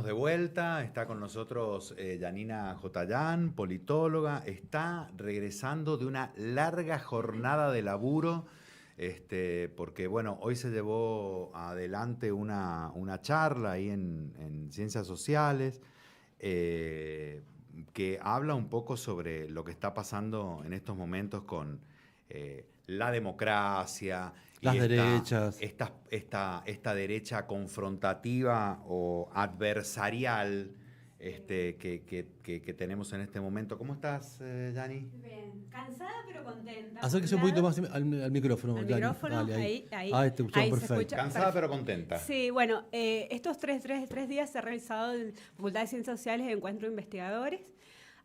estamos de vuelta, está con nosotros Yanina Jotayán, politóloga, está regresando de una larga jornada de laburo, porque bueno, hoy se llevó adelante una charla ahí en Ciencias Sociales, que habla un poco sobre lo que está pasando en estos momentos con la democracia, las derechas. Esta derecha confrontativa o adversarial que tenemos en este momento. ¿Cómo estás, Yani? Bien, cansada pero contenta. Acérquese un poquito más al micrófono. ¿Al Yani. micrófono? Dale, ahí. Ahí. Ahí te escuchamos Ahí se perfecto. escucha. Cansada pero contenta. Sí, bueno, estos tres días se ha realizado en Facultad de Ciencias Sociales el encuentro de investigadores.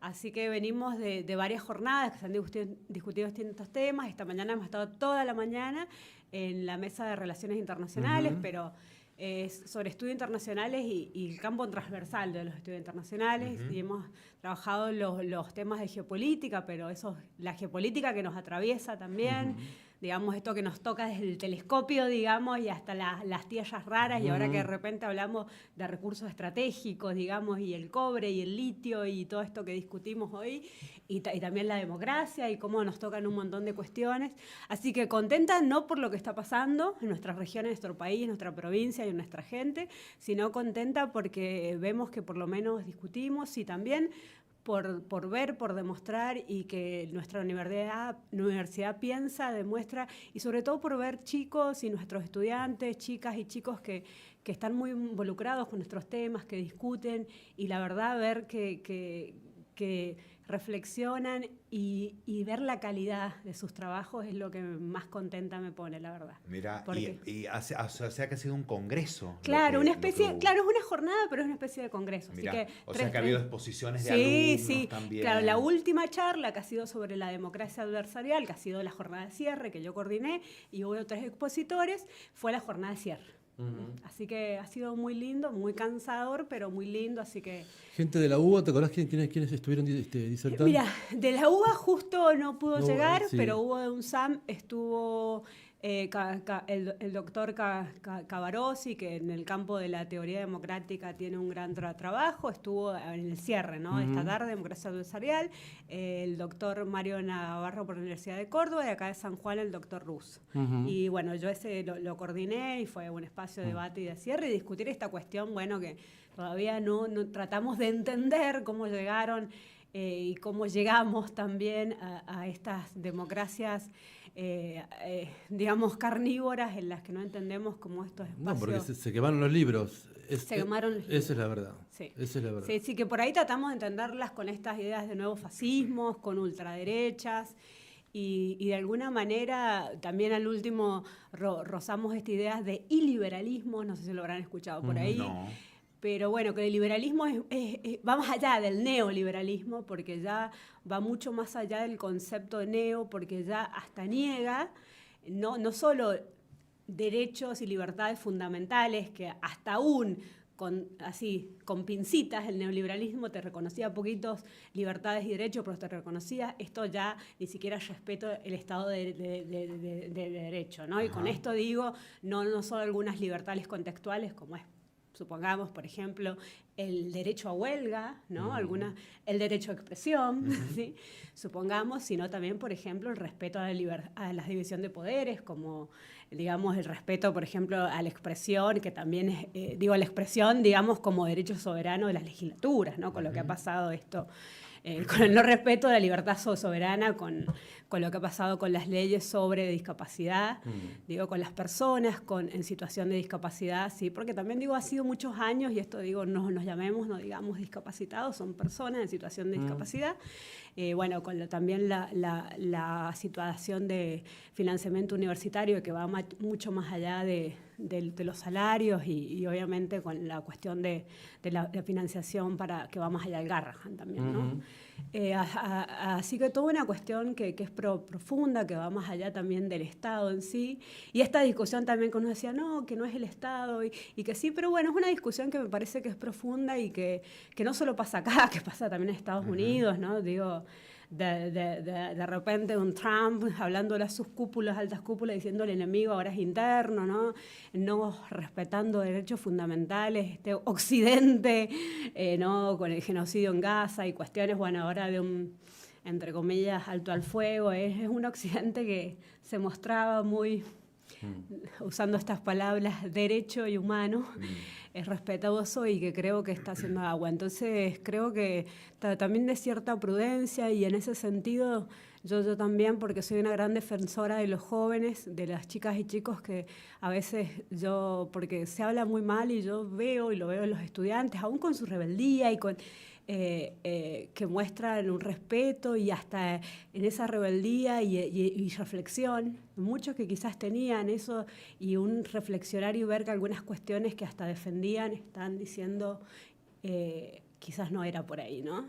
Así que venimos de varias jornadas que se han discutido distintos temas. Esta mañana hemos estado toda la mañana en la mesa de Relaciones Internacionales, pero sobre estudios internacionales y el campo transversal de los estudios internacionales. Y hemos trabajado los temas de geopolítica, pero la geopolítica que nos atraviesa también. Digamos, esto que nos toca desde el telescopio, digamos, y hasta las tierras raras, y ahora que de repente hablamos de recursos estratégicos, digamos, y el cobre y el litio y todo esto que discutimos hoy, y también la democracia y cómo nos tocan un montón de cuestiones. Así que contenta no por lo que está pasando en nuestra región, en nuestro país, en nuestra provincia y en nuestra gente, sino contenta porque vemos que por lo menos discutimos y también por ver, por demostrar y que nuestra universidad piensa, demuestra y sobre todo por ver chicos y nuestros estudiantes, chicas y chicos que están muy involucrados con nuestros temas, que discuten y la verdad ver que reflexionan y ver la calidad de sus trabajos es lo que más contenta me pone, la verdad. Mira, o sea que ha sido un congreso. Claro, claro, es una jornada, pero es una especie de congreso. Mirá, así que o sea que ha habido exposiciones de alumnos también. Claro, la última charla que ha sido sobre la democracia adversarial, que ha sido la jornada de cierre, que yo coordiné, y hubo 3 expositores, fue la jornada de cierre. Así que ha sido muy lindo, muy cansador, pero muy lindo, así que... Gente de la UBA, ¿te acordás quiénes estuvieron disertando? Mira, de la UBA justo no pudo llegar, sí. pero hubo de UNSAM, estuvo el doctor Cavarossi, que en el campo de la teoría democrática tiene un gran trabajo, estuvo en el cierre, ¿no? Esta tarde, democracia adversarial, el doctor Mario Navarro por la Universidad de Córdoba y acá de San Juan el doctor Ruz. Y bueno, yo ese lo coordiné y fue un espacio de debate y de cierre y discutir esta cuestión, bueno, que todavía no tratamos de entender cómo llegaron y cómo llegamos también a estas democracias digamos, carnívoras en las que no entendemos cómo estos espacios... No, porque se quemaron los libros. Se quemaron los libros. Esa es la verdad. Sí. Esa es la verdad. Sí, que por ahí tratamos de entenderlas con estas ideas de nuevos fascismos, con ultraderechas, y de alguna manera también al último rozamos estas ideas de iliberalismo, no sé si lo habrán escuchado por ahí. No. Pero bueno, que el liberalismo va más allá del neoliberalismo, porque ya va mucho más allá del concepto de neo, porque ya hasta niega no solo derechos y libertades fundamentales, que hasta aún con pincitas el neoliberalismo te reconocía poquitos libertades y derechos, pero te reconocía, esto ya ni siquiera respeto el Estado de Derecho, ¿no? Y con esto digo, no solo algunas libertades contextuales, como es, supongamos, por ejemplo, el derecho a huelga, ¿no? El derecho a expresión, ¿sí? Supongamos, sino también, por ejemplo, el respeto a la división de poderes, como, digamos, el respeto, por ejemplo, a la expresión, que también es, la expresión, digamos, como derecho soberano de las legislaturas, ¿no? Con lo que ha pasado esto, con el no respeto de la libertad soberana, con lo que ha pasado con las leyes sobre discapacidad, con las personas en situación de discapacidad, sí, porque también ha sido muchos años, y esto no nos llamemos, no digamos discapacitados, son personas en situación de discapacidad, con también la situación de financiamiento universitario que va mucho más allá de los salarios y obviamente con la cuestión de la financiación que va más allá del Garrahan también, ¿no? Así que toda una cuestión que es profunda, que va más allá también del Estado en sí, y esta discusión también que uno decía, no, que no es el Estado, y que sí, pero bueno, es una discusión que me parece que es profunda y que no solo pasa acá, que pasa también en Estados Unidos, ¿no? de repente un Trump hablándole a sus cúpulas, altas cúpulas, diciendo el enemigo ahora es interno, no respetando derechos fundamentales, Occidente, ¿no? Con el genocidio en Gaza y cuestiones, bueno, ahora de un, entre comillas, alto al fuego. Es un Occidente que se mostraba muy, usando estas palabras, derecho y humano, es respetuoso y que creo que está haciendo agua. Entonces creo que también de cierta prudencia, y en ese sentido yo también, porque soy una gran defensora de los jóvenes, de las chicas y chicos que a veces porque se habla muy mal y yo veo y lo veo en los estudiantes, aún con su rebeldía y con... que muestran un respeto y hasta en esa rebeldía y reflexión, muchos que quizás tenían eso y un reflexionar y ver que algunas cuestiones que hasta defendían están diciendo quizás no era por ahí, ¿no?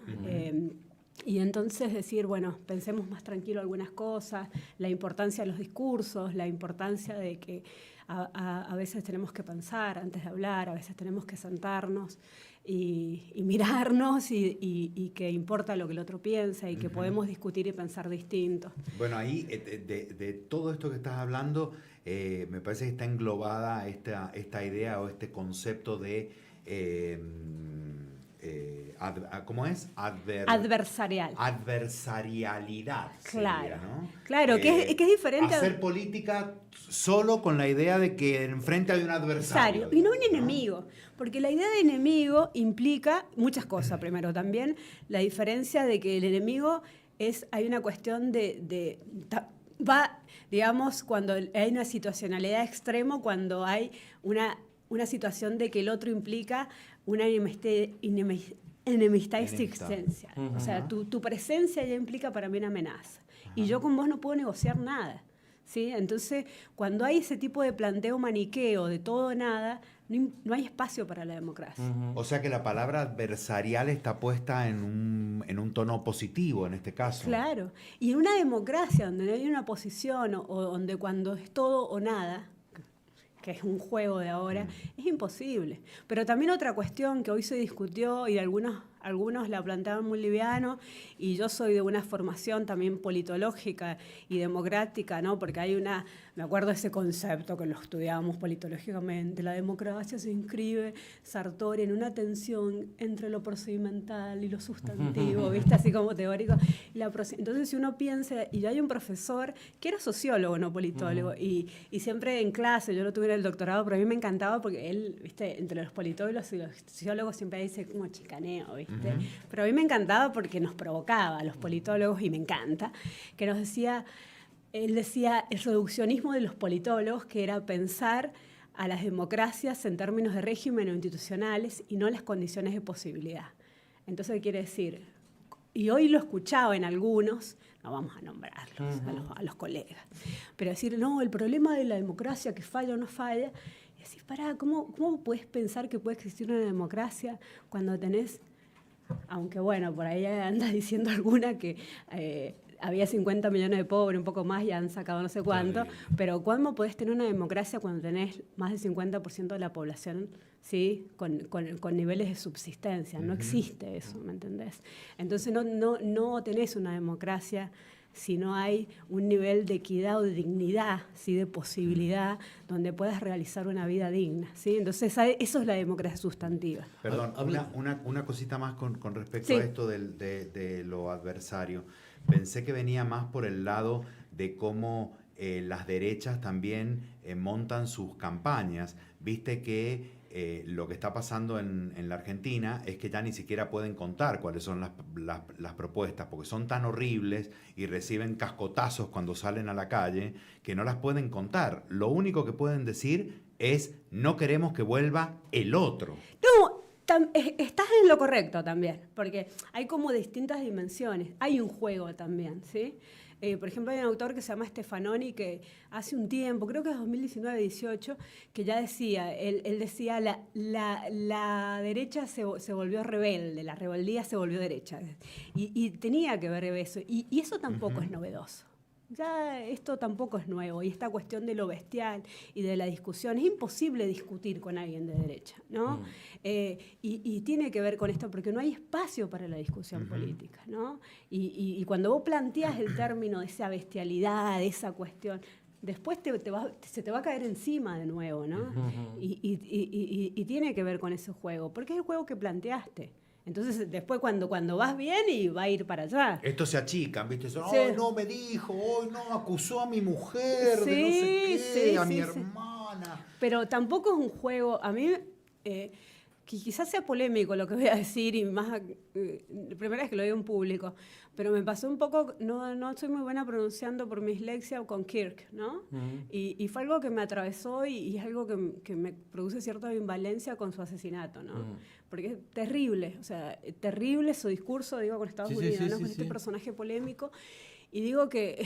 Y entonces decir, bueno, pensemos más tranquilo algunas cosas, la importancia de los discursos, la importancia de que a veces tenemos que pensar antes de hablar, a veces tenemos que sentarnos y mirarnos y que importa lo que el otro piensa y que podemos discutir y pensar distinto. Bueno, ahí de todo esto que estás hablando, me parece que está englobada esta idea o este concepto de... ¿cómo es? Adversarial. Adversarialidad. Claro, sería, ¿no? Claro, que es diferente. Hacer política solo con la idea de que enfrente hay un adversario. Y no un enemigo, porque la idea de enemigo implica muchas cosas. Primero, también la diferencia de que el enemigo hay una cuestión digamos, cuando hay una situacionalidad extrema, cuando hay una situación de que el otro implica una enemistad existencial. O sea, tu presencia ya implica para mí una amenaza. Y yo con vos no puedo negociar nada, ¿sí? Entonces, cuando hay ese tipo de planteo maniqueo de todo o nada, no hay espacio para la democracia. O sea que la palabra adversarial está puesta en un tono positivo en este caso. Claro. Y en una democracia donde no hay una posición o donde cuando es todo o nada, que es un juego de ahora, es imposible. Pero también otra cuestión que hoy se discutió y algunos la planteaban muy liviano, y yo soy de una formación también politológica y democrática, ¿no? Porque me acuerdo de ese concepto que lo estudiábamos politológicamente, la democracia se inscribe, Sartori, en una tensión entre lo procedimental y lo sustantivo, ¿viste? Así como teórico. Entonces, si uno piensa, y yo hay un profesor que era sociólogo, no politólogo, y siempre en clase, yo lo tuve en el doctorado, pero a mí me encantaba porque él, ¿viste? Entre los politólogos y los sociólogos siempre dice como chicaneo, ¿viste? Pero a mí me encantaba porque nos provocaba a los politólogos, y me encanta, que él decía el reduccionismo de los politólogos, que era pensar a las democracias en términos de régimen o institucionales y no las condiciones de posibilidad. Entonces, quiere decir, y hoy lo he escuchado en algunos, no vamos a nombrarlos, a los colegas, pero decir, no, el problema de la democracia, que falla o no falla, y decir, ¿cómo puedes pensar que puede existir una democracia cuando tenés... Aunque bueno, por ahí anda diciendo alguna que había 50 millones de pobres, un poco más, y han sacado no sé cuánto, pero ¿cómo podés tener una democracia cuando tenés más del 50% de la población, ¿sí? con niveles de subsistencia? No existe eso, ¿me entendés? Entonces no tenés una democracia si no hay un nivel de equidad o de dignidad, ¿sí? De posibilidad, donde puedas realizar una vida digna, ¿sí? Entonces, eso es la democracia sustantiva. Perdón, una cosita más con respecto a esto de lo adversario. Pensé que venía más por el lado de cómo las derechas también montan sus campañas. Viste que lo que está pasando en la Argentina es que ya ni siquiera pueden contar cuáles son las propuestas, porque son tan horribles y reciben cascotazos cuando salen a la calle que no las pueden contar. Lo único que pueden decir es: no queremos que vuelva el otro. No, estás en lo correcto también, porque hay como distintas dimensiones. Hay un juego también, ¿sí? Por ejemplo, hay un autor que se llama Stefanoni, que hace un tiempo, creo que es 2019-18, que ya decía, él decía, la derecha se volvió rebelde, la rebeldía se volvió derecha. Y tenía que ver eso. Y eso tampoco es novedoso. Ya esto tampoco es nuevo, y esta cuestión de lo bestial y de la discusión, es imposible discutir con alguien de derecha, ¿no? Y tiene que ver con esto, porque no hay espacio para la discusión política, ¿no? Y cuando vos planteás el término de esa bestialidad, de esa cuestión, después se te va a caer encima de nuevo, ¿no? Y tiene que ver con ese juego, porque es el juego que planteaste. Entonces, después cuando vas bien y va a ir para allá. Estos se achican, ¿viste? Son, Sí. "Ay, no me dijo, hoy no, acusó a mi mujer, de no sé qué, a mi hermana". Pero tampoco es un juego, a mí, que quizás sea polémico lo que voy a decir, y más, primera vez que lo digo en público, pero me pasó un poco, no soy muy buena pronunciando por mi dislexia con Kirk, ¿no? Y fue algo que me atravesó y es algo que me produce cierta ambivalencia con su asesinato, ¿no? Porque es terrible, o sea, terrible su discurso, digo, con Estados Unidos, ¿no? Con este personaje polémico. Y digo que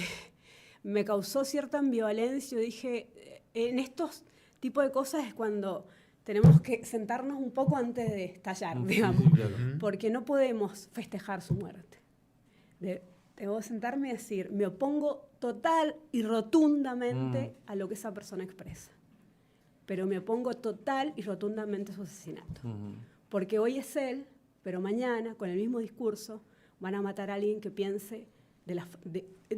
me causó cierta ambivalencia. Yo dije, en estos tipos de cosas es cuando tenemos que sentarnos un poco antes de estallar, digamos, claro. porque no podemos festejar su muerte. Debo sentarme y decir, me opongo total y rotundamente a lo que esa persona expresa, pero me opongo total y rotundamente a su asesinato. Porque hoy es él, pero mañana, con el mismo discurso, van a matar a alguien que piense de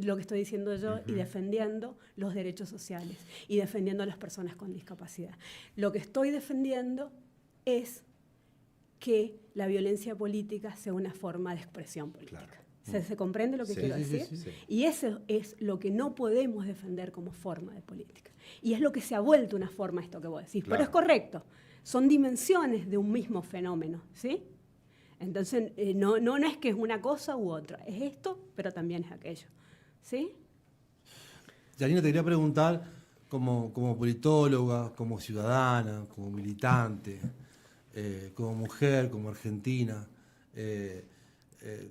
lo que estoy diciendo yo y defendiendo los derechos sociales y defendiendo a las personas con discapacidad. Lo que estoy defendiendo es que la violencia política sea una forma de expresión política. Claro. ¿Se comprende lo que quiero decir? Sí. Y eso es lo que no podemos defender como forma de política. Y es lo que se ha vuelto una forma, esto que vos decís. Claro. Pero es correcto. Son dimensiones de un mismo fenómeno, ¿sí? Entonces, no es que es una cosa u otra. Es esto, pero también es aquello, ¿sí? Janina, te quería preguntar, como politóloga, como ciudadana, como militante, como mujer, como argentina,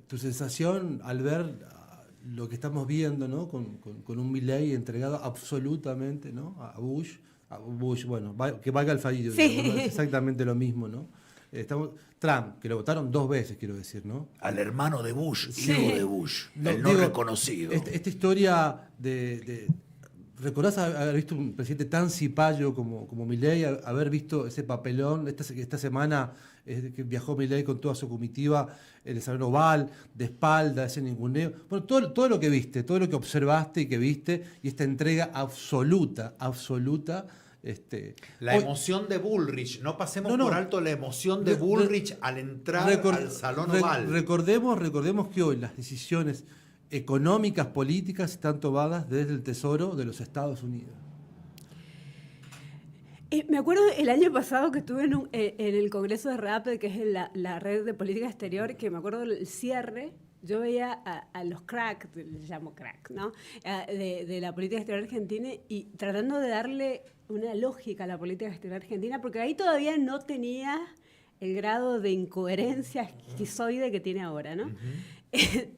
tu sensación al ver lo que estamos viendo, ¿no? con un Milei entregado absolutamente, ¿no? a Bush, bueno, que valga el fallido, sí. Digamos, ¿no? Es exactamente lo mismo, ¿no? Trump, que lo votaron 2 veces, quiero decir, ¿no? Al hermano de Bush, sí. Hijo de Bush, el no reconocido. Esta historia ¿recordás haber visto un presidente tan cipayo como Milei, haber visto ese papelón esta semana que viajó Milei con toda su comitiva en el Salón Oval, de espalda, ese ninguneo? Bueno, todo lo que viste, todo lo que observaste y que viste, y esta entrega absoluta. La emoción de Bullrich, no pasemos por alto la emoción de Bullrich al entrar al Salón Oval. Recordemos que hoy las decisiones económicas, políticas, están tomadas desde el Tesoro de los Estados Unidos. Me acuerdo el año pasado que estuve en el Congreso de RAPED, que es la red de política exterior, que me acuerdo del cierre. Yo veía a los crack, les llamo crack, ¿no? De la política exterior argentina, y tratando de darle una lógica a la política exterior argentina, porque ahí todavía no tenía el grado de incoherencia esquizoide que tiene ahora, ¿no?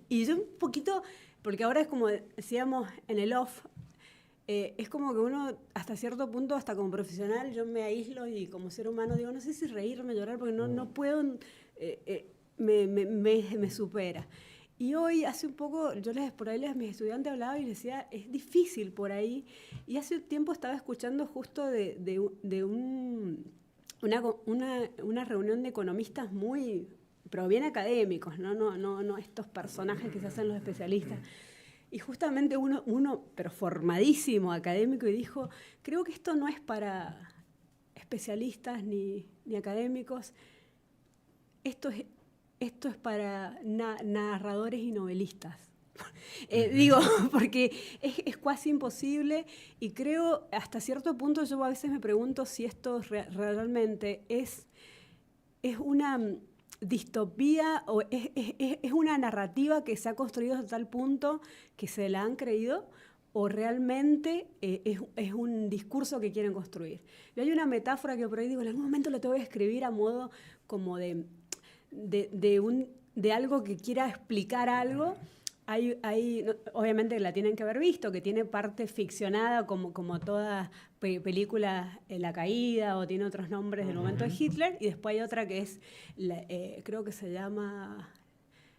Y yo un poquito, porque ahora es como decíamos en el off, es como que uno hasta cierto punto, hasta como profesional, yo me aíslo y como ser humano digo, no sé si reírme, llorar, porque no puedo, me supera. Y hoy, hace un poco, yo por ahí a mis estudiantes hablaba y les decía, es difícil por ahí. Y hace un tiempo estaba escuchando justo de una reunión de economistas pero bien académicos, no estos personajes que se hacen los especialistas. Y justamente uno, pero formadísimo, académico, y dijo, creo que esto no es para especialistas ni académicos, esto es para narradores y novelistas. Digo, porque es casi imposible, y creo, hasta cierto punto, yo a veces me pregunto si esto realmente es una distopía o es una narrativa que se ha construido hasta tal punto que se la han creído, o realmente es un discurso que quieren construir. Y hay una metáfora que por ahí digo, en algún momento lo tengo que escribir a modo como de algo que quiera explicar algo. Obviamente la tienen que haber visto, que tiene parte ficcionada como toda película, La Caída, o tiene otros nombres del momento de Hitler, y después hay otra que es, creo que se llama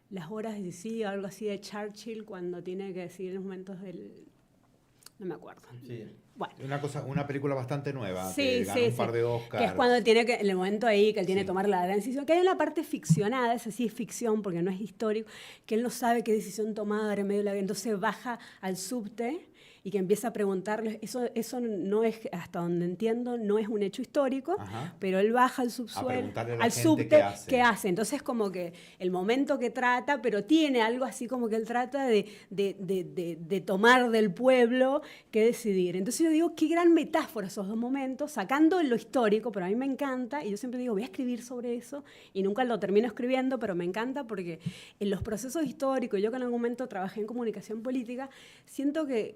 Las horas de sí, algo así de Churchill, cuando tiene que decir en los momentos del... No me acuerdo. Sí. Bueno. Una película bastante nueva, Sí, que ganó un par de Oscars. Que es cuando tiene que, en el momento ahí que él tiene que Sí. tomar la gran decisión, que hay una parte ficcionada, esa sí es ficción porque no es histórico, que él no sabe qué decisión tomar en medio de la... Entonces baja al subte y que empieza a preguntarles, eso no es, hasta donde entiendo, no es un hecho histórico, Ajá. pero él baja al subsuelo, preguntarle a la al gente subte, qué hace. Entonces como que el momento que trata, pero tiene algo así como que él trata de tomar del pueblo que decidir. Entonces yo digo, qué gran metáfora esos dos momentos, sacando lo histórico, pero a mí me encanta, y yo siempre digo, voy a escribir sobre eso, y nunca lo termino escribiendo, pero me encanta porque en los procesos históricos, yo que en algún momento trabajé en comunicación política, siento que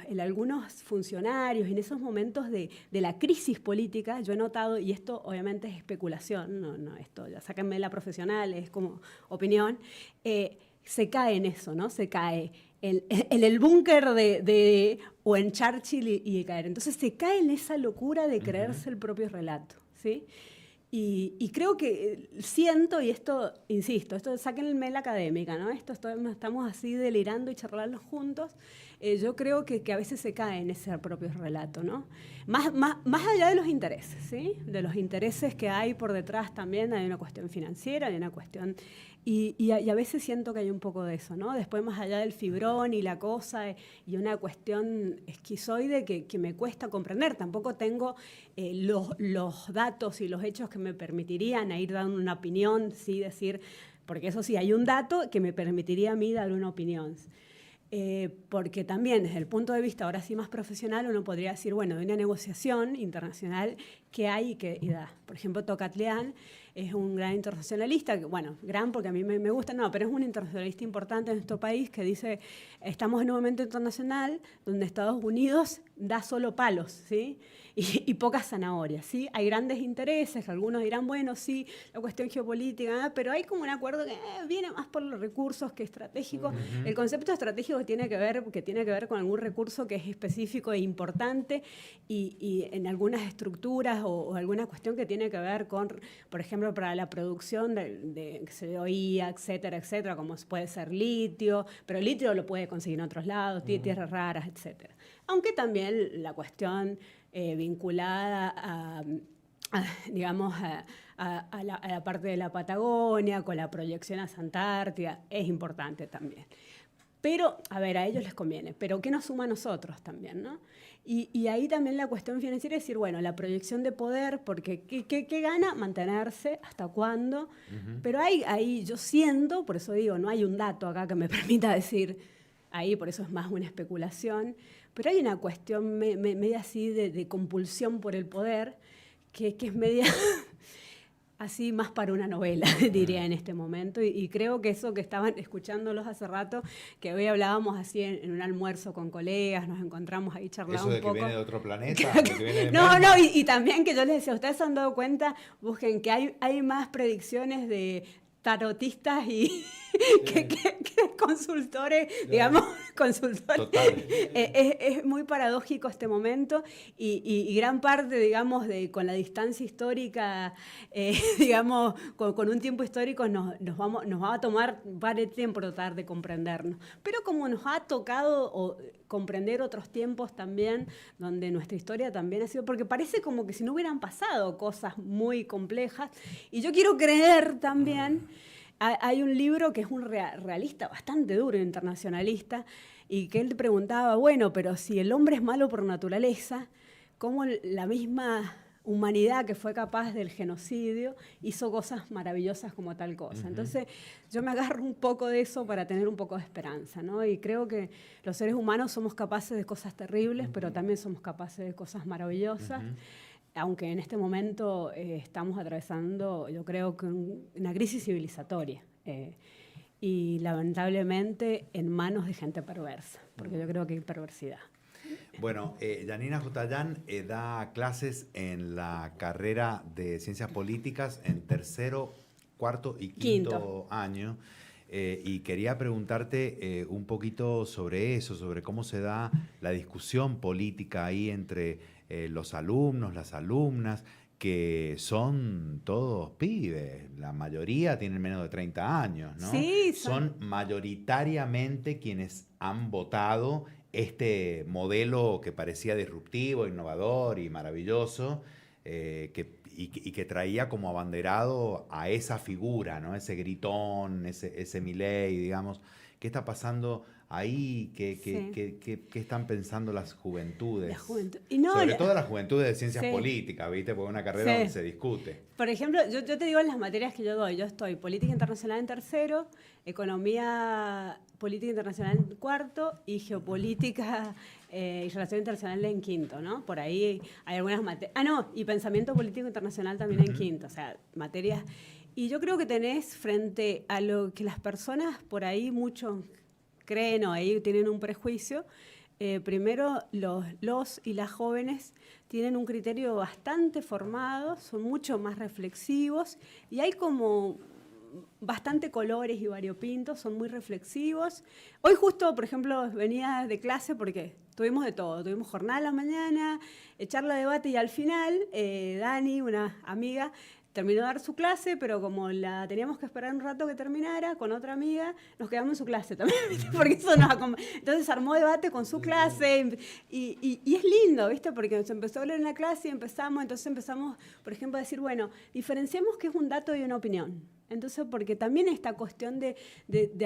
en algunos funcionarios, en esos momentos de la crisis política, yo he notado, y esto obviamente es especulación, no esto, ya sáquenme la profesional, es como opinión, se cae en eso, ¿no? Se cae en el búnker o en Churchill y caer. Entonces se cae en esa locura de creerse el propio relato, ¿sí? Y creo que siento, y esto, insisto, esto sáquenme la académica, ¿no? Estamos así delirando y charlando juntos. Yo creo que a veces se cae en ese propio relato, ¿no? Más allá de los intereses, ¿sí? De los intereses que hay por detrás también, hay una cuestión financiera, hay una cuestión... Y a veces siento que hay un poco de eso, ¿no? Después, más allá del fibrón y la cosa, y una cuestión esquizoide que me cuesta comprender. Tampoco tengo los datos y los hechos que me permitirían ir dando una opinión, sí, decir, porque eso sí, hay un dato que me permitiría a mí dar una opinión. Porque también desde el punto de vista ahora sí más profesional uno podría decir, bueno, de una negociación internacional que hay y que da. Por ejemplo, Tocatlián es un gran internacionalista, que, bueno, gran porque a mí me gusta, no, pero es un internacionalista importante en nuestro país que dice, estamos en un momento internacional donde Estados Unidos da solo palos, ¿sí? Y pocas zanahorias, ¿sí? Hay grandes intereses, algunos dirán, bueno, sí, la cuestión geopolítica, pero hay como un acuerdo que viene más por los recursos que estratégicos. El concepto estratégico tiene que ver con algún recurso que es específico e importante y en algunas estructuras o alguna cuestión que tiene que ver con, por ejemplo, para la producción de CO2, etcétera, etcétera, como puede ser litio, pero el litio lo puede conseguir en otros lados, tierras raras, etcétera. Aunque también la cuestión vinculada digamos, a la parte de la Patagonia, con la proyección a Antártida, es importante también. Pero, a ver, a ellos les conviene, pero ¿qué nos suma a nosotros también, no? Y ahí también la cuestión financiera es decir, bueno, la proyección de poder, porque ¿qué gana? Mantenerse, ¿hasta cuándo? Pero ahí yo siento, por eso digo, no hay un dato acá que me permita decir, ahí por eso es más una especulación, pero hay una cuestión media así de compulsión por el poder, que es media... así más para una novela, diría en este momento. Y creo que eso que estaban escuchándolos hace rato, que hoy hablábamos así en un almuerzo con colegas, nos encontramos ahí charlando un poco. Eso de que viene de otro planeta, de que viene de No, Merma. y también que yo les decía, ustedes se han dado cuenta, busquen que hay más predicciones de tarotistas y que consultores, digamos, consultores. Total. Es muy paradójico este momento y gran parte, digamos, con la distancia histórica, digamos, con un tiempo histórico nos va a tomar varios tiempo tratar de comprendernos. Pero como nos ha tocado comprender otros tiempos también, donde nuestra historia también ha sido, porque parece como que si no hubieran pasado cosas muy complejas, y yo quiero creer también... Hay un libro que es un realista bastante duro, internacionalista, y que él preguntaba, bueno, pero si el hombre es malo por naturaleza, ¿cómo la misma humanidad que fue capaz del genocidio hizo cosas maravillosas como tal cosa? Entonces yo me agarro un poco de eso para tener un poco de esperanza, ¿no? Y creo que los seres humanos somos capaces de cosas terribles, pero también somos capaces de cosas maravillosas. Aunque en este momento estamos atravesando, yo creo que una crisis civilizatoria y lamentablemente en manos de gente perversa, porque yo creo que hay perversidad. Bueno, Janina Jotallán da clases en la carrera de Ciencias Políticas en tercero, cuarto y quinto año. Y quería preguntarte un poquito sobre eso, sobre cómo se da la discusión política ahí entre los alumnos, las alumnas. que son todos pibes. La mayoría tienen menos de 30 años, ¿no? Sí, son mayoritariamente quienes han votado este modelo que parecía disruptivo, innovador y maravilloso, y que traía como abanderado a esa figura, ¿no? Ese gritón, ese Milei, digamos. ¿Qué está pasando ahí? ¿Qué están pensando las juventudes? La juventud. Y no, sobre todo las juventudes de ciencias sí. políticas, ¿viste? Porque es una carrera Sí. donde se discute. Por ejemplo, yo te digo en las materias que yo doy. Yo estoy política internacional en tercero, economía política internacional en cuarto y geopolítica y relación internacional en quinto, ¿no? Por ahí hay algunas materias. Y pensamiento político internacional también en quinto. O sea, materias. Y yo creo que tenés frente a lo que las personas por ahí mucho creen o ahí tienen un prejuicio. Primero, los y las jóvenes tienen un criterio bastante formado, son mucho más reflexivos y hay como bastante colores y variopintos, son muy reflexivos. Hoy justo, por ejemplo, venía de clase porque tuvimos de todo, tuvimos jornada a la mañana, charla, debate y al final Dani, una amiga, terminó de dar su clase, pero como la teníamos que esperar un rato que terminara con otra amiga, nos quedamos en su clase también, ¿viste? Porque eso entonces armó debate con su clase y es lindo, ¿viste? Porque se empezó a hablar en la clase y entonces empezamos, por ejemplo, a decir, bueno, diferenciemos qué es un dato y una opinión. Entonces, porque también esta cuestión de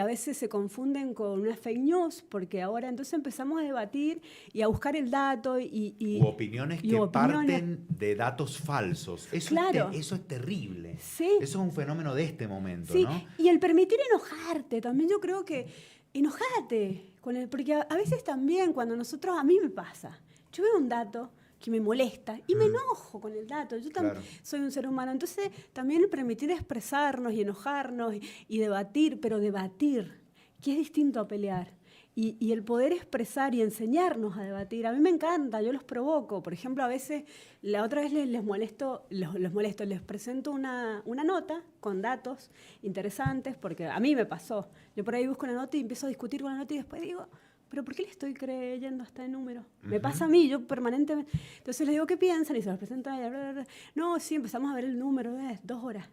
a veces se confunden con una fake news, porque ahora entonces empezamos a debatir y a buscar el dato u opiniones que parten de datos falsos. Eso, claro. Eso es terrible. Sí. Eso es un fenómeno de este momento, sí. ¿no? Y el permitir enojarte, también yo creo que enojate, porque a veces también cuando a mí me pasa, yo veo un dato que me molesta y me enojo con el dato. Yo también soy un ser humano. Entonces, también el permitir expresarnos y enojarnos y debatir, pero debatir, que es distinto a pelear. Y el poder expresar y enseñarnos a debatir, a mí me encanta, yo los provoco. Por ejemplo, a veces, la otra vez les molesto, les presento una nota con datos interesantes, porque a mí me pasó. Yo por ahí busco una nota y empiezo a discutir con la nota y después digo, ¿pero por qué le estoy creyendo a este número? Me pasa a mí, yo permanentemente. Entonces les digo, ¿qué piensan? Y se los presento a ella. No, sí, empezamos a ver el número, 2 horas.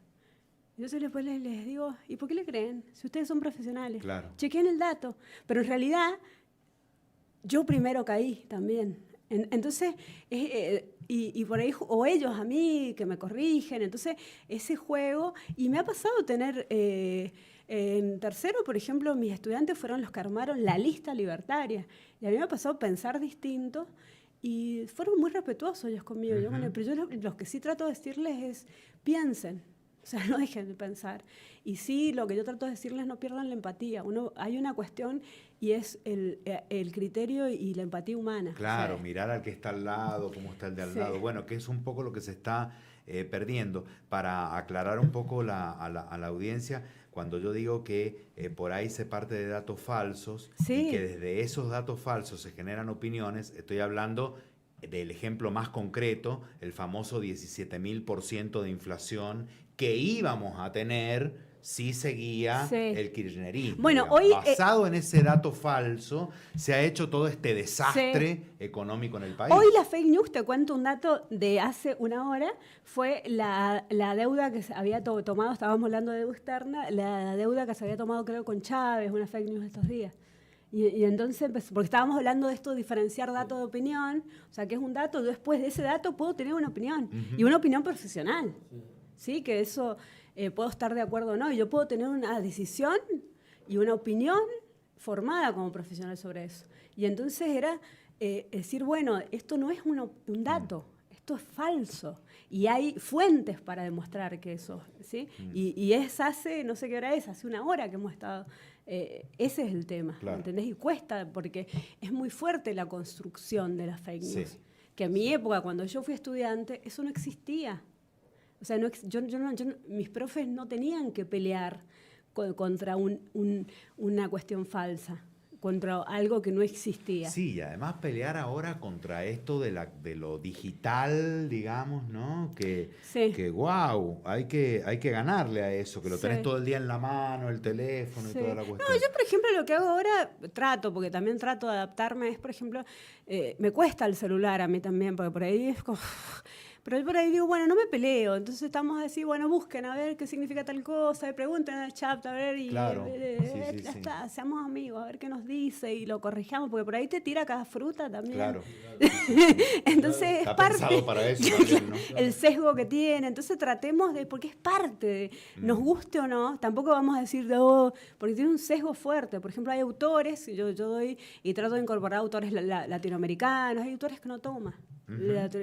Entonces después les digo, ¿y por qué le creen? Si ustedes son profesionales. Claro. Chequen el dato. Pero en realidad, yo primero caí también. Entonces, y por ahí, o ellos a mí, que me corrigen. Entonces, ese juego. Y me ha pasado tener... en tercero, por ejemplo, mis estudiantes fueron los que armaron la lista libertaria. Y a mí me ha pasado pensar distinto y fueron muy respetuosos ellos conmigo. Pero yo lo que sí trato de decirles es, piensen. O sea, no dejen de pensar. Y sí, lo que yo trato de decirles, no pierdan la empatía. Hay una cuestión y es el criterio y la empatía humana. Claro, mirar al que está al lado, cómo está el de al lado. Bueno, que es un poco lo que se está perdiendo. Para aclarar un poco a la audiencia, cuando yo digo que por ahí se parte de datos falsos y que desde esos datos falsos se generan opiniones, estoy hablando del ejemplo más concreto, el famoso 17.000% de inflación que íbamos a tener si seguía el kirchnerismo. Bueno, digamos. hoy, basado en ese dato falso, se ha hecho todo este desastre económico en el país. Hoy la fake news, te cuento un dato de hace una hora, fue la deuda que se había tomado, estábamos hablando de deuda externa, la deuda que se había tomado creo con Chávez, una fake news de estos días. Y entonces, porque estábamos hablando de esto, de diferenciar dato de opinión, o sea, que es un dato, yo después de ese dato puedo tener una opinión, y una opinión profesional, ¿sí? Que eso puedo estar de acuerdo o no, y yo puedo tener una decisión y una opinión formada como profesional sobre eso. Y entonces era decir, bueno, esto no es un dato, esto es falso, y hay fuentes para demostrar que eso, ¿sí? Y es hace, no sé qué hora es, hace una hora que hemos estado... ese es el tema, claro. ¿Entendés? Y cuesta, porque es muy fuerte la construcción de las fake news. Sí. Que en mi época, cuando yo fui estudiante, eso no existía. O sea, mis profes no tenían que pelear contra una cuestión falsa, contra algo que no existía. Sí, y además pelear ahora contra esto de lo digital, digamos, ¿no? Que wow, hay que ganarle a eso, que lo tenés todo el día en la mano, el teléfono y toda la cuestión. No, yo, por ejemplo, lo que hago ahora, porque también trato de adaptarme, es, por ejemplo, me cuesta el celular a mí también, porque por ahí es como... Pero yo por ahí digo, bueno, no me peleo. Entonces estamos así, bueno, busquen a ver qué significa tal cosa, y pregunten en el chat, a ver, y Claro. ya está, seamos amigos, a ver qué nos dice y lo corrijamos, porque por ahí te tira cada fruta también. Claro. Entonces Está es parte pensado para eso también, ¿no? el sesgo que tiene. Entonces tratemos de, porque es parte de, nos guste o no, tampoco vamos a decir, oh, porque tiene un sesgo fuerte. Por ejemplo, hay autores, yo doy y trato de incorporar autores latinoamericanos, hay autores que no toman.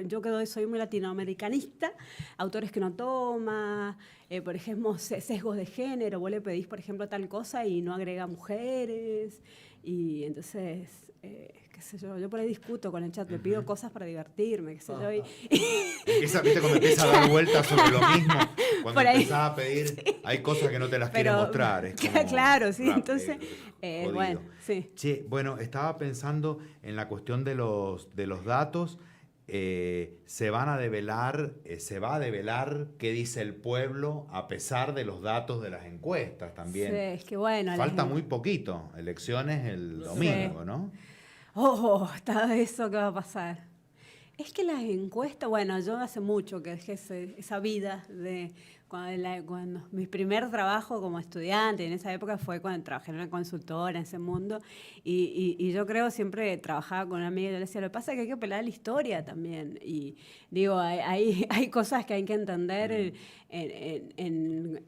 Yo que soy muy latinoamericanista, autores que no toman, por ejemplo, sesgos de género, vos le pedís, por ejemplo, tal cosa y no agrega mujeres, y entonces, qué sé yo por ahí discuto con el chat, le pido cosas para divertirme, qué sé yo. Viste cuando empieza a dar vueltas sobre lo mismo, cuando Por ahí. empezás a pedir, hay cosas que no te las quiere mostrar. Es como Claro, sí, rap, entonces, jodido. bueno, sí. Che, bueno, estaba pensando en la cuestión de los datos. Se va a develar qué dice el pueblo a pesar de los datos de las encuestas también. Sí, es que bueno. Falta muy poquito, elecciones el domingo, ¿no? Oh, está eso que va a pasar. Es que las encuestas, bueno, yo hace mucho que dejé esa vida de cuando mi primer trabajo como estudiante, en esa época fue cuando trabajé en una consultora, en ese mundo, y yo creo siempre trabajaba con una amiga y yo le decía, lo que pasa es que hay que pelar la historia también, y digo, hay cosas que hay que entender en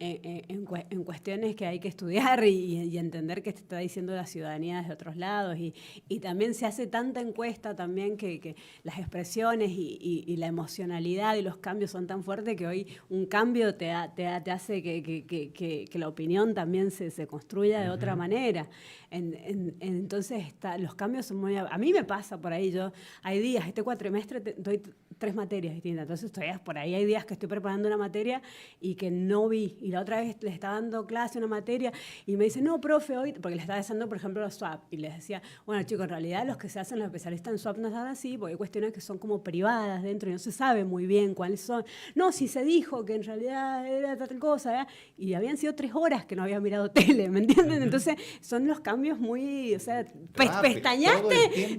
cuestiones que hay que estudiar y entender qué te está diciendo la ciudadanía desde otros lados, y también se hace tanta encuesta también que las expresiones y la emocionalidad y los cambios son tan fuertes que hoy un cambio te hace que la opinión también se construya de otra manera. Entonces los cambios son muy... A mí me pasa por ahí, hay días, este cuatrimestre doy 3 materias distintas, entonces por ahí hay días que estoy preparando una materia y que no vi, y la otra vez le estaba dando clase una materia y me dice, no, profe, hoy, porque le estaba haciendo, por ejemplo, los swap, y les decía, bueno, chicos, en realidad los que se hacen los especialistas en swap no están así, porque hay cuestiones que son como privadas dentro y no se sabe muy bien cuáles son. No, si se dijo que en realidad era tal cosa, ¿eh? Y habían sido 3 horas que no había mirado tele, ¿me entienden? Entonces son los cambios muy, o sea, pestañaste y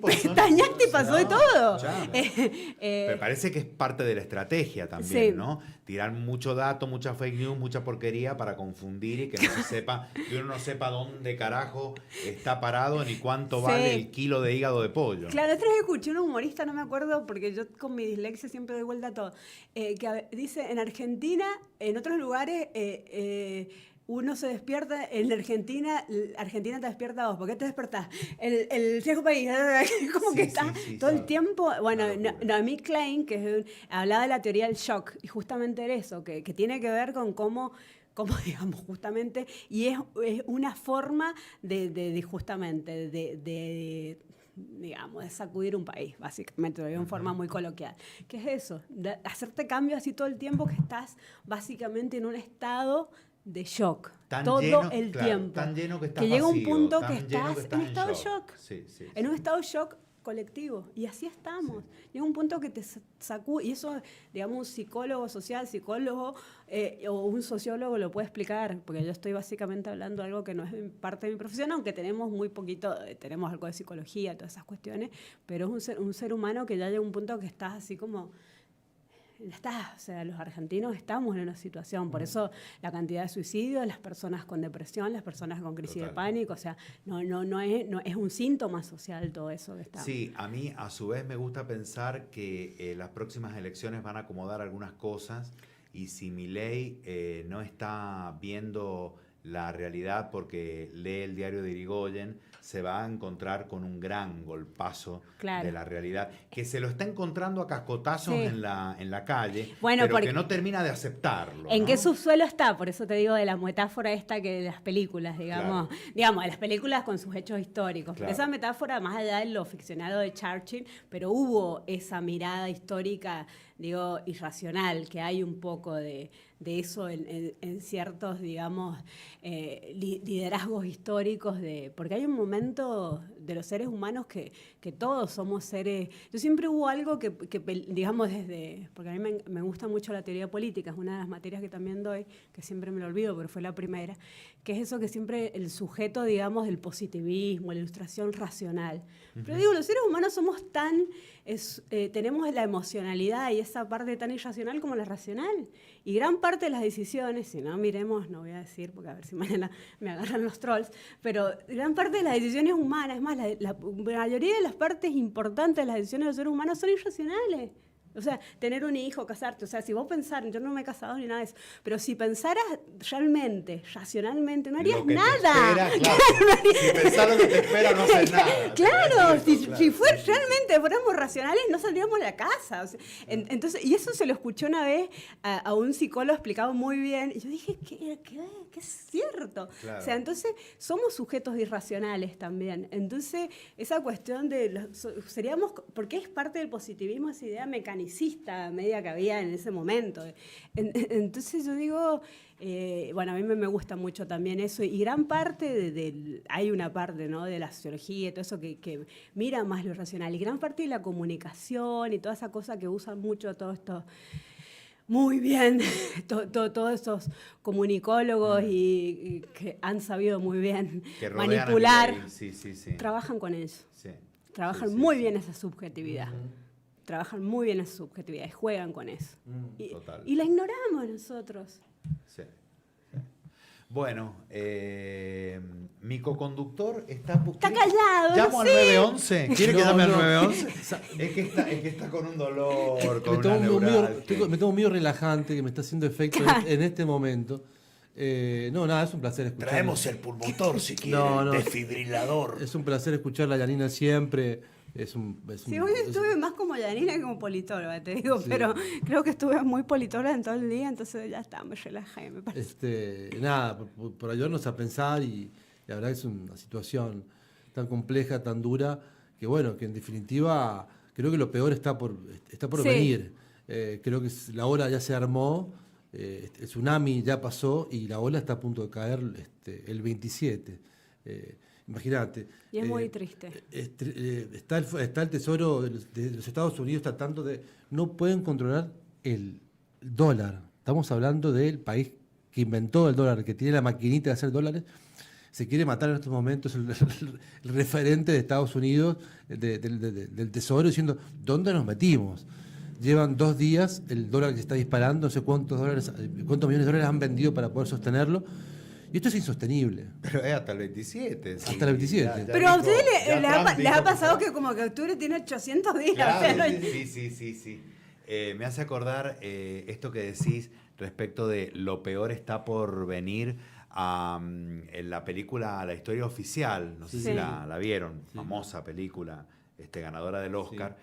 pasó de todo. Me parece que es parte de la estrategia también, sí, ¿no? Tirar mucho dato, mucha fake news, mucha porquería para confundir y que no se sepa, que uno no sepa dónde carajo está parado ni cuánto vale el kilo de hígado de pollo. Claro, otra vez escuché un humorista, no me acuerdo, porque yo con mi dislexia siempre doy vuelta a todo, que dice, en Argentina, en otros lugares... uno se despierta, en Argentina te despierta a vos. ¿Por qué te despertás? El viejo país, como sí, que está todo el tiempo. Bueno, Naomi Klein, que hablaba de la teoría del shock, y justamente era eso, que tiene que ver con cómo digamos, justamente, y es una forma justamente de digamos, de sacudir un país, básicamente, de una forma muy coloquial. ¿Qué es eso? De hacerte cambios así todo el tiempo que estás básicamente en un estado de shock, todo el tiempo. Tan lleno que estás que llega un vacío, punto que estás en estado de shock. Sí, en un estado de shock colectivo, y así estamos. Llega un punto que te sacude, y eso, digamos, un psicólogo social, o un sociólogo lo puede explicar, porque yo estoy básicamente hablando de algo que no es parte de mi profesión, aunque tenemos muy poquito, tenemos algo de psicología, todas esas cuestiones, pero es un ser humano que ya llega un punto que estás así como... o sea, los argentinos estamos en una situación, por eso la cantidad de suicidios, las personas con depresión, las personas con crisis de pánico, o sea, no es un síntoma social todo eso que está. Sí, a mí a su vez me gusta pensar que las próximas elecciones van a acomodar algunas cosas y si Milei no está viendo la realidad porque lee el diario de Irigoyen, se va a encontrar con un gran golpazo de la realidad, que se lo está encontrando a cascotazos en la calle, bueno, pero que no termina de aceptarlo. ¿En qué subsuelo está? Por eso te digo de la metáfora esta que de las películas, digamos, de las películas con sus hechos históricos. Porque esa metáfora, más allá de lo ficcionado de Churchill, pero hubo esa mirada histórica, digo, irracional, que hay un poco de eso en ciertos, digamos, liderazgos históricos, porque hay un momento de los seres humanos que todos somos seres... Yo siempre hubo algo que digamos, porque a mí me gusta mucho la teoría política, es una de las materias que también doy, que siempre me lo olvido, pero fue la primera, que es eso que siempre el sujeto, digamos, del positivismo, la ilustración racional. Pero digo, los seres humanos somos tenemos la emocionalidad y esa parte tan irracional como la racional. Y gran parte de las decisiones, si no miremos, no voy a decir, porque a ver si mañana me agarran los trolls, pero gran parte de las decisiones humanas, es más, la mayoría de las partes importantes de las decisiones de los seres humanos son irracionales. O sea, tener un hijo, casarte, o sea, si vos pensaras, yo no me he casado ni nada de eso, pero si pensaras realmente, racionalmente, no harías Lo que te nada. espera, claro. Si pensás lo que te espera, no haces nada. Claro, si Sí. realmente fuéramos racionales, no saldríamos de la casa. O sea, entonces, y eso se lo escuché una vez a un psicólogo explicado muy bien, y yo dije que es cierto. Claro. O sea, entonces, somos sujetos irracionales también. Entonces, esa cuestión de, seríamos, porque es parte del positivismo, esa idea mecanicista media que había en ese momento. Entonces yo digo, bueno, a mí me gusta mucho también eso, y gran parte hay una parte, ¿no?, de la sociología y todo eso que mira más lo irracional, y gran parte de la comunicación y toda esa cosa que usan mucho todo esto. Muy bien, todos esos comunicólogos y que han sabido muy bien Que rodean a manipular, Milei. Sí. trabajan con eso, Sí. trabajan Sí, muy sí. bien esa subjetividad. Trabajan muy bien esa subjetividad, juegan con eso. Total. Y la ignoramos nosotros. Sí. Bueno, mi coconductor está... Está callado, ¿Llamo no al sé. 911? ¿Quiere que No, llame al no. 911? Es que está con un dolor, con Me tomo, una neuralgia. me tomo un mío relajante que me está haciendo efecto en este momento. No, nada, es un placer escuchar. Traemos el pulmotor si quieren, No, no. desfibrilador. Es un placer escuchar a Yanina siempre. Sí, hoy estuve más como Yanina que como politóloga, te digo, Sí. pero creo que estuve muy politóloga en todo el día, entonces ya está, me relajé, me parece. Nada, por ayudarnos a pensar, y la verdad es una situación tan compleja, tan dura, que bueno, que en definitiva creo que lo peor está por Sí. venir. Creo que la ola ya se armó, el tsunami ya pasó y la ola está a punto de caer el 27. Imagínate. Y es muy triste. Está el Tesoro de los Estados Unidos tratando de... No pueden controlar el dólar. Estamos hablando del país que inventó el dólar, que tiene la maquinita de hacer dólares. Se quiere matar en estos momentos el referente de Estados Unidos, del Tesoro, diciendo, ¿dónde nos metimos? Llevan 2 días, el dólar que se está disparando, no sé cuántos millones de dólares han vendido para poder sostenerlo. Y esto es insostenible. Pero es hasta el 27. sí. Hasta el 27. Ya Pero a dijo- ustedes ya Trump les ha dijo pasado fue. que como que octubre tiene 800 días. Claro, o sea, no- sí. Me hace acordar esto que decís respecto de lo peor está por venir en la película La Historia Oficial. No sé Sí. si la vieron, famosa película, ganadora del Oscar.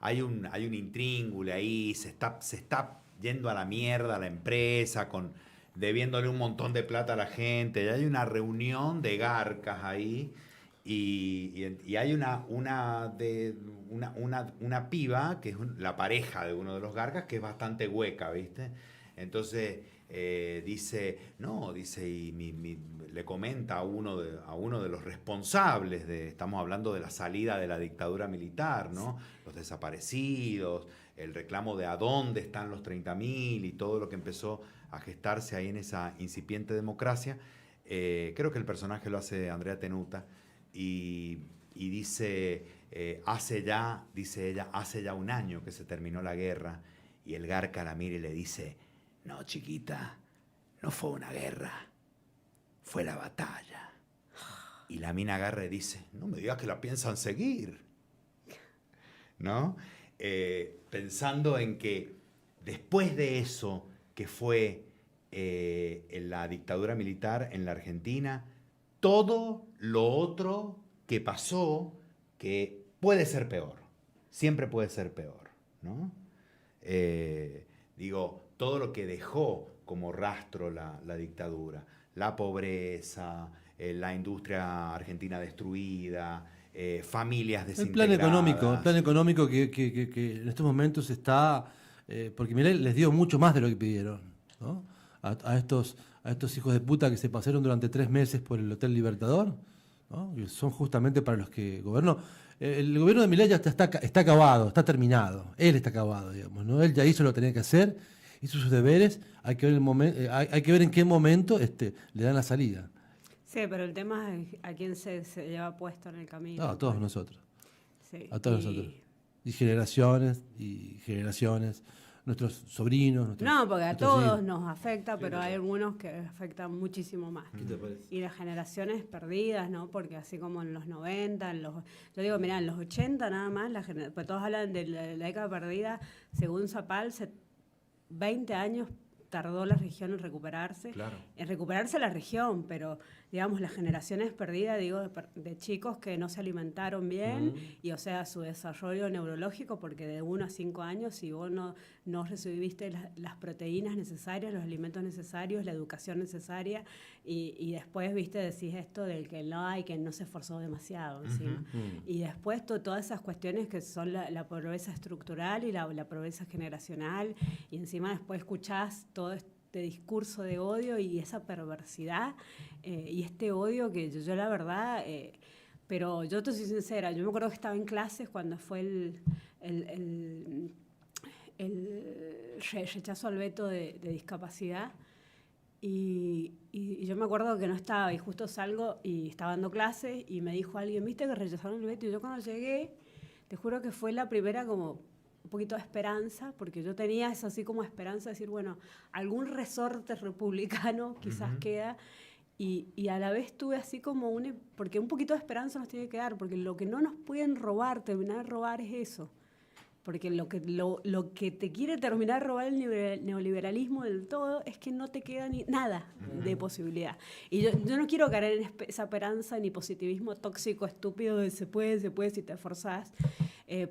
Hay un intríngulo ahí, se está yendo a la mierda la empresa, debiéndole un montón de plata a la gente. Ya hay una reunión de garcas ahí. Y hay una piba que es la pareja de uno de los garcas, que es bastante hueca, ¿viste? Entonces le comenta a uno de los responsables estamos hablando de la salida de la dictadura militar, ¿no? Los desaparecidos, el reclamo de a dónde están los 30.000 y todo lo que empezó a gestarse ahí en esa incipiente democracia. Creo que el personaje lo hace Andrea Tenuta. Y dice ella, hace ya un año que se terminó la guerra, y el garca la mira y le dice, no, chiquita, no fue una guerra, fue la batalla. Y la mina agarra y dice, no me digas que la piensan seguir, ¿no? Pensando en que después de eso, que fue en la dictadura militar en la Argentina, todo lo otro que pasó, que puede ser peor, siempre puede ser peor, ¿no? Todo lo que dejó como rastro la dictadura, la pobreza, la industria argentina destruida, familias El desintegradas. plan económico que en estos momentos está, porque Milei les dio mucho más de lo que pidieron, ¿no? A estos hijos de puta que se pasaron durante 3 meses por el Hotel Libertador, ¿no? Que son justamente para los que gobernó. El gobierno de Milei ya está acabado, está terminado. Él está acabado, digamos, ¿no? Él ya hizo lo que tenía que hacer, hizo sus deberes. Hay que ver en qué momento le dan la salida. Sí, pero el tema es a quién se lleva puesto en el camino. No, a todos nosotros. Sí. A todos nosotros. y generaciones y generaciones, nuestros sobrinos, No, porque a nuestros todos hijos. nos afecta, pero claro. hay algunos que afectan muchísimo más. ¿Qué te parece? Y las generaciones perdidas, ¿no? Porque así como en los 90, yo digo, mirá, en los 80 nada más, pues todos hablan de la década perdida, según Zapal, 20 años tardó la región Claro. en recuperarse la región, pero digamos las generaciones perdidas, digo, de chicos que no se alimentaron bien y o sea su desarrollo neurológico, porque de 1 a 5 años si vos no recibiste las proteínas necesarias, los alimentos necesarios, la educación necesaria y después, viste, decís esto del que no hay, que no se esforzó demasiado encima. Y después todas esas cuestiones que son la pobreza estructural y la pobreza generacional y encima después escuchás todo este discurso de odio y esa perversidad y este odio que yo la verdad, pero yo te soy sincera, yo me acuerdo que estaba en clases cuando fue el rechazo al veto de discapacidad y yo me acuerdo que no estaba y justo salgo y estaba dando clases y me dijo alguien, ¿viste que rechazaron el veto? Y yo cuando llegué, te juro que fue la primera como un poquito de esperanza, porque yo tenía eso así como esperanza de decir, bueno, algún resorte republicano quizás queda, y a la vez tuve así como porque un poquito de esperanza nos tiene que dar, porque lo que no nos pueden robar, terminar de robar es eso, porque lo que te quiere terminar de robar el neoliberalismo del todo es que no te queda nada de posibilidad. Y yo no quiero caer en esa esperanza ni positivismo tóxico, estúpido de se puede si te esforzás,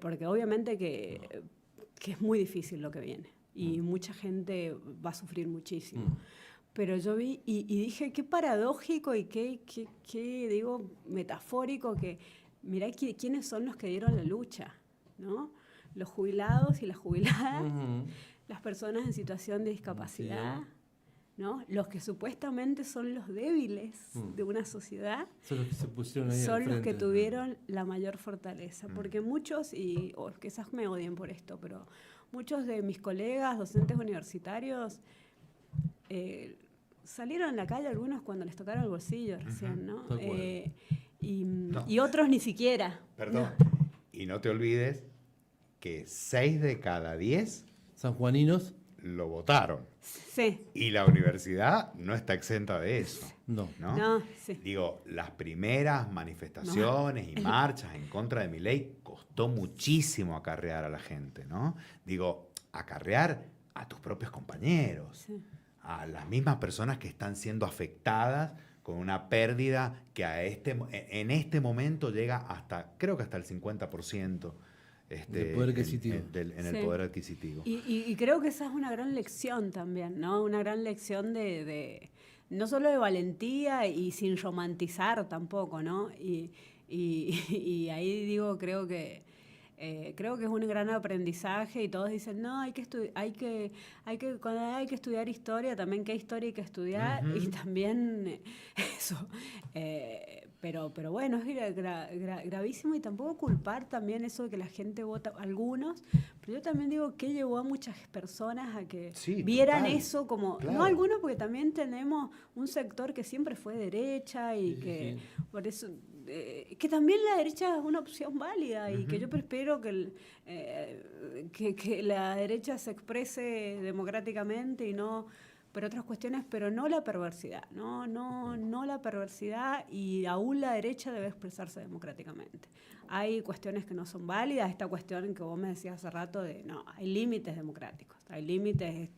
porque obviamente que es muy difícil lo que viene y mucha gente va a sufrir muchísimo. Pero yo vi y dije, qué paradójico y qué digo, metafórico, que mirá quiénes son los que dieron la lucha, ¿no? Los jubilados y las jubiladas, las personas en situación de discapacidad, ¿no? Los que supuestamente son los débiles de una sociedad, Son los que se pusieron ahí son al los que frente. tuvieron la mayor fortaleza. Porque muchos, y quizás me odien por esto, pero muchos de mis colegas, docentes universitarios, salieron a la calle algunos cuando les tocaron el bolsillo recién, ¿no? Tal cual. Y otros ni siquiera. Perdón. Y no te olvides que 6 de cada 10 Sanjuaninos, lo votaron. Sí. Y la universidad no está exenta de eso. no. ¿No? No, sí. Digo, las primeras manifestaciones y marchas en contra de mi ley costó muchísimo acarrear a la gente, ¿no? Digo, acarrear a tus propios compañeros, Sí. a las mismas personas que están siendo afectadas con una pérdida que en este momento llega hasta, creo que hasta el 50%. Del poder adquisitivo. En el Sí. poder adquisitivo. Y creo que esa es una gran lección también, ¿no? Una gran lección no solo de valentía y sin romantizar tampoco, ¿no? Y ahí digo, creo que es un gran aprendizaje y todos dicen, no, cuando hay que estudiar historia, también qué historia hay que estudiar y también eso. Pero bueno, es gravísimo y tampoco culpar también eso de que la gente vota, algunos, pero yo también digo que llevó a muchas personas a que Sí, vieran total, eso como, claro. no algunos, porque también tenemos un sector que siempre fue derecha y Sí, que sí. por eso, que también la derecha es una opción válida y que yo espero que la derecha se exprese democráticamente y no por otras cuestiones, pero no la perversidad, no la perversidad y aún la derecha debe expresarse democráticamente. Hay cuestiones que no son válidas, esta cuestión que vos me decías hace rato de, no, hay límites democráticos, hay límites,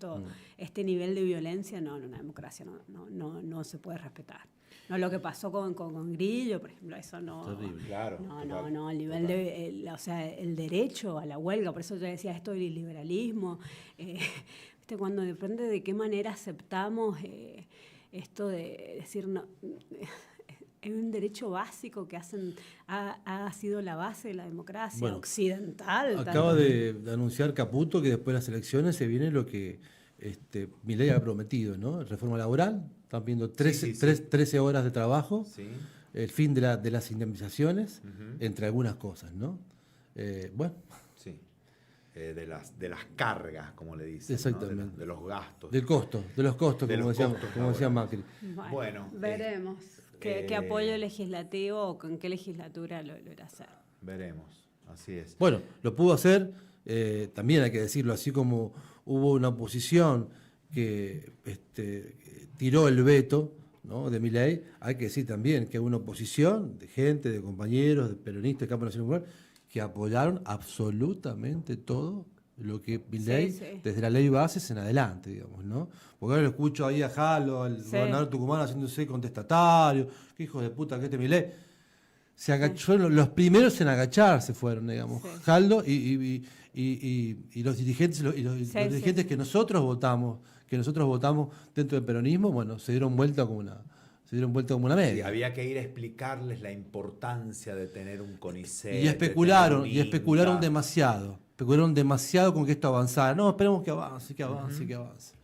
este nivel de violencia, no, en una democracia no se puede respetar. No, lo que pasó con Grillo, por ejemplo, eso no. Terrible. Claro. No, el nivel o sea, el derecho a la huelga, por eso yo decía esto del liberalismo. ¿Viste? Cuando depende de qué manera aceptamos esto de decir, no, es un derecho básico que ha sido la base de la democracia Bueno, occidental. Acaba de anunciar Caputo que después de las elecciones se viene lo que Milei ha prometido, ¿no? Reforma laboral, están viendo 13 horas de trabajo, Sí. el fin de las indemnizaciones, entre algunas cosas, ¿no? Bueno, Sí. De las cargas, como le dicen. Exactamente. ¿No? De los gastos. de los costos, De como los decía, costos como decía laborales. Macri. Bueno, veremos qué apoyo legislativo o con qué legislatura lo irá a hacer. Veremos. Así es. Bueno, lo pudo hacer, también hay que decirlo, así como hubo una oposición que tiró el veto, ¿no?, de Milei, hay que decir también que hubo una oposición de gente, de compañeros, de peronistas de Campo Nacional Popular, que apoyaron absolutamente todo lo que Milei, Sí, sí. desde la ley bases en adelante, digamos, ¿no? Porque ahora lo escucho ahí a Jalo, al Sí. gobernador tucumano, haciéndose contestatario, qué hijo de puta que Milei. Se agachó, los primeros en agacharse fueron, digamos, Sí. Jaldo y los dirigentes, los dirigentes que nosotros votamos dentro del peronismo, bueno, se dieron vuelta como una Sí, media. había que ir a explicarles la importancia de tener un CONICET. Y especularon, de tener un especularon INTA. demasiado. Especularon demasiado con que esto avanzara. No, esperemos que avance, que avance, que avance.